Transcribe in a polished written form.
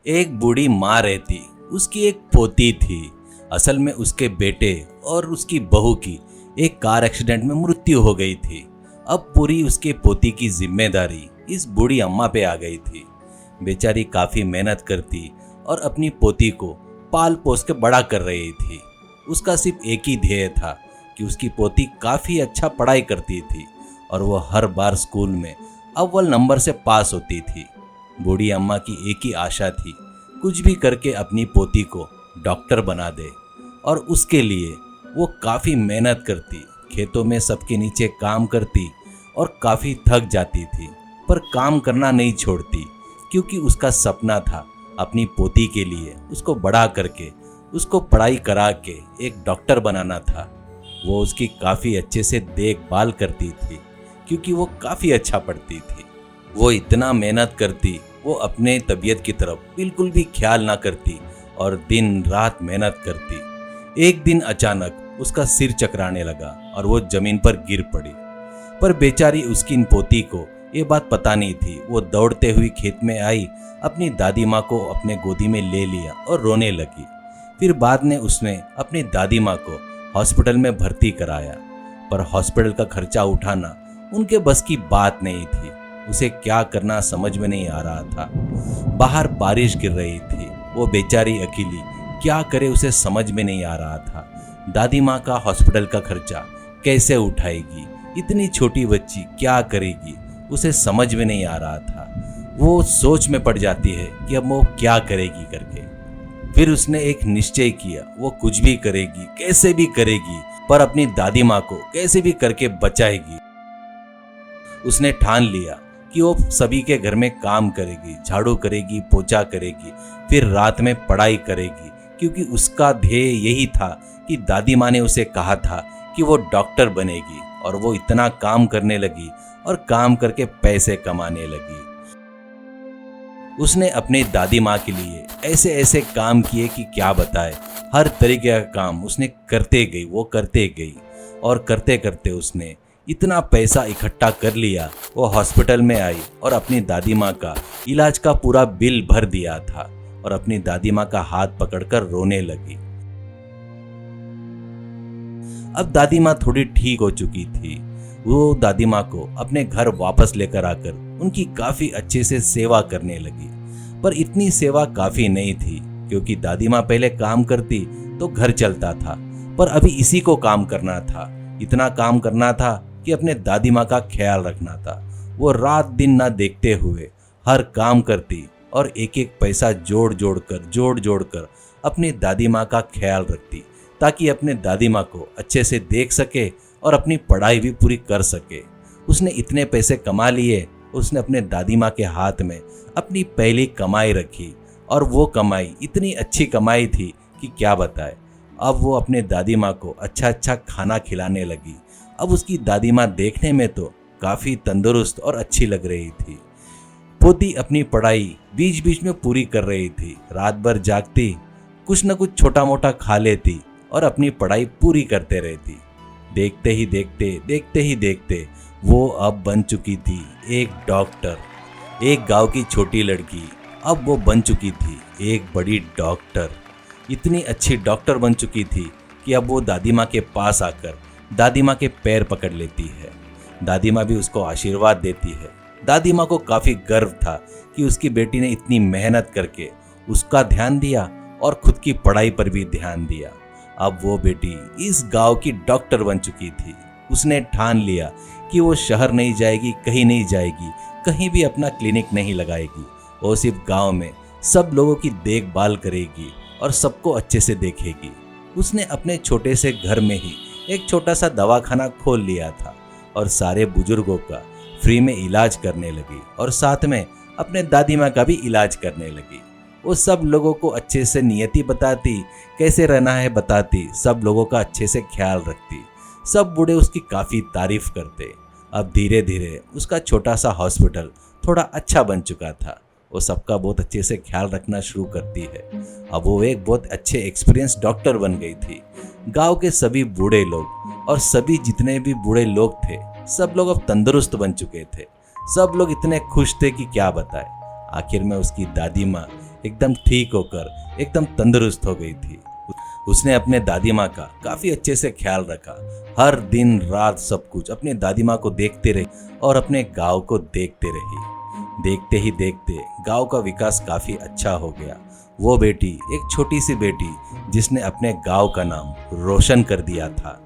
एक बूढ़ी माँ रहती, उसकी एक पोती थी। असल में उसके बेटे और उसकी बहू की एक कार एक्सीडेंट में मृत्यु हो गई थी। अब पूरी उसके पोती की जिम्मेदारी इस बूढ़ी अम्मा पे आ गई थी। बेचारी काफी मेहनत करती और अपनी पोती को पाल पोस के बड़ा कर रही थी। उसका सिर्फ एक ही ध्येय था कि उसकी पोती काफी अच्छा पढ़ाई करती थी और वो हर बार स्कूल में अव्वल नंबर से पास होती थी। बूढ़ी अम्मा की एक ही आशा थी, कुछ भी करके अपनी पोती को डॉक्टर बना दे। और उसके लिए वो काफ़ी मेहनत करती, खेतों में सबके नीचे काम करती और काफ़ी थक जाती थी, पर काम करना नहीं छोड़ती, क्योंकि उसका सपना था अपनी पोती के लिए उसको बड़ा करके उसको पढ़ाई करा के एक डॉक्टर बनाना था। वो उसकी काफ़ी अच्छे से देखभाल करती थी, क्योंकि वो काफ़ी अच्छा पढ़ती थी। वो इतना मेहनत करती, वो अपने तबीयत की तरफ बिल्कुल भी ख्याल ना करती और दिन रात मेहनत करती। एक दिन अचानक उसका सिर चकराने लगा और वो जमीन पर गिर पड़ी। पर बेचारी उसकी पोती को ये बात पता नहीं थी। वो दौड़ते हुई खेत में आई, अपनी दादी माँ को अपने गोदी में ले लिया और रोने लगी। फिर बाद में उसने अपनी दादी माँ को हॉस्पिटल में भर्ती कराया, पर हॉस्पिटल का खर्चा उठाना उनके बस की बात नहीं थी। उसे क्या करना समझ में नहीं आ रहा था। बाहर बारिश गिर रही थी, वो बेचारी अकेली क्या करे उसे समझ में नहीं आ रहा था। दादी माँ का हॉस्पिटल का खर्चा कैसे उठाएगी, इतनी छोटी बच्ची क्या करेगी, उसे समझ में नहीं आ रहा था। वो सोच में पड़ जाती है कि अब वो क्या करेगी करके। फिर उसने एक निश्चय किया, वो कुछ भी करेगी, कैसे भी करेगी, पर अपनी दादी माँ को कैसे भी करके बचाएगी। उसने ठान लिया कि वो सभी के घर में काम करेगी, झाड़ू करेगी, पोछा करेगी, फिर रात में पढ़ाई करेगी, क्योंकि उसका ध्येय यही था कि दादी माँ ने उसे कहा था कि वो डॉक्टर बनेगी। और वो इतना काम करने लगी और काम करके पैसे कमाने लगी। उसने अपनी दादी माँ के लिए ऐसे ऐसे काम किए कि क्या बताए। हर तरीके का काम उसने करते गई, वो करते गई और करते करते उसने इतना पैसा इकट्ठा कर लिया। वो हॉस्पिटल में आई और अपनी दादी माँ का इलाज का पूरा बिल भर दिया था और अपनी दादी माँ का हाथ पकड़कर रोने लगी। अब दादी माँ थोड़ी ठीक हो चुकी थी। वो दादी माँ को अपने घर वापस लेकर आकर उनकी काफी अच्छे से सेवा करने लगी। पर इतनी सेवा काफी नहीं थी, क्योंकि दादी माँ पहले काम करती तो घर चलता था, पर अभी इसी को काम करना था। इतना काम करना था कि अपने दादी माँ का ख्याल रखना था। वो रात दिन ना देखते हुए हर काम करती और एक एक पैसा जोड़ जोड़ कर अपनी दादी माँ का ख्याल रखती, ताकि अपने दादी माँ को अच्छे से देख सके और अपनी पढ़ाई भी पूरी कर सके। उसने इतने पैसे कमा लिए, उसने अपने दादी माँ के हाथ में अपनी पहली कमाई रखी और वो कमाई इतनी अच्छी कमाई थी कि क्या बताए। अब वो अपने दादी माँ को अच्छा अच्छा खाना खिलाने लगी। अब उसकी दादी माँ देखने में तो काफ़ी तंदुरुस्त और अच्छी लग रही थी। पोती अपनी पढ़ाई बीच बीच में पूरी कर रही थी। रात भर जागती, कुछ न कुछ छोटा मोटा खा लेती और अपनी पढ़ाई पूरी करते रहती। देखते ही देखते वो अब बन चुकी थी एक डॉक्टर। एक गांव की छोटी लड़की अब वो बन चुकी थी एक बड़ी डॉक्टर। इतनी अच्छी डॉक्टर बन चुकी थी कि अब वो दादी माँ के पास आकर दादी माँ के पैर पकड़ लेती है। दादी माँ भी उसको आशीर्वाद देती है। दादी माँ को काफ़ी गर्व था कि उसकी बेटी ने इतनी मेहनत करके उसका ध्यान दिया और खुद की पढ़ाई पर भी ध्यान दिया। अब वो बेटी इस गांव की डॉक्टर बन चुकी थी। उसने ठान लिया कि वो शहर नहीं जाएगी, कहीं नहीं जाएगी, कहीं भी अपना क्लिनिक नहीं लगाएगी। वो सिर्फ गांव में सब लोगों की देखभाल करेगी और सबको अच्छे से देखेगी। उसने अपने छोटे से घर में ही एक छोटा सा दवाखाना खोल लिया था और सारे बुजुर्गों का फ्री में इलाज करने लगी और साथ में अपने दादी माँ का भी इलाज करने लगी। वो सब लोगों को अच्छे से नियति बताती, कैसे रहना है बताती, सब लोगों का अच्छे से ख्याल रखती। सब बूढ़े उसकी काफ़ी तारीफ करते। अब धीरे धीरे उसका छोटा सा हॉस्पिटल थोड़ा अच्छा बन चुका था। वो सबका बहुत अच्छे से ख्याल रखना शुरू करती है। अब वो एक बहुत अच्छे एक्सपीरियंस डॉक्टर बन गई थी। गांव के सभी बूढ़े लोग और सभी जितने भी बूढ़े लोग थे, सब लोग अब तंदुरुस्त बन चुके थे। सब लोग इतने खुश थे कि क्या बताए। आखिर में उसकी दादी माँ एकदम ठीक होकर एकदम तंदुरुस्त हो गई थी। उसने अपने दादी माँ का काफी अच्छे से ख्याल रखा। हर दिन रात सब कुछ अपनी दादी माँ को देखते रही और अपने गांव को देखते रही। देखते ही देखते गांव का विकास काफी अच्छा हो गया। वो बेटी एक छोटी सी बेटी जिसने अपने गांव का नाम रोशन कर दिया था।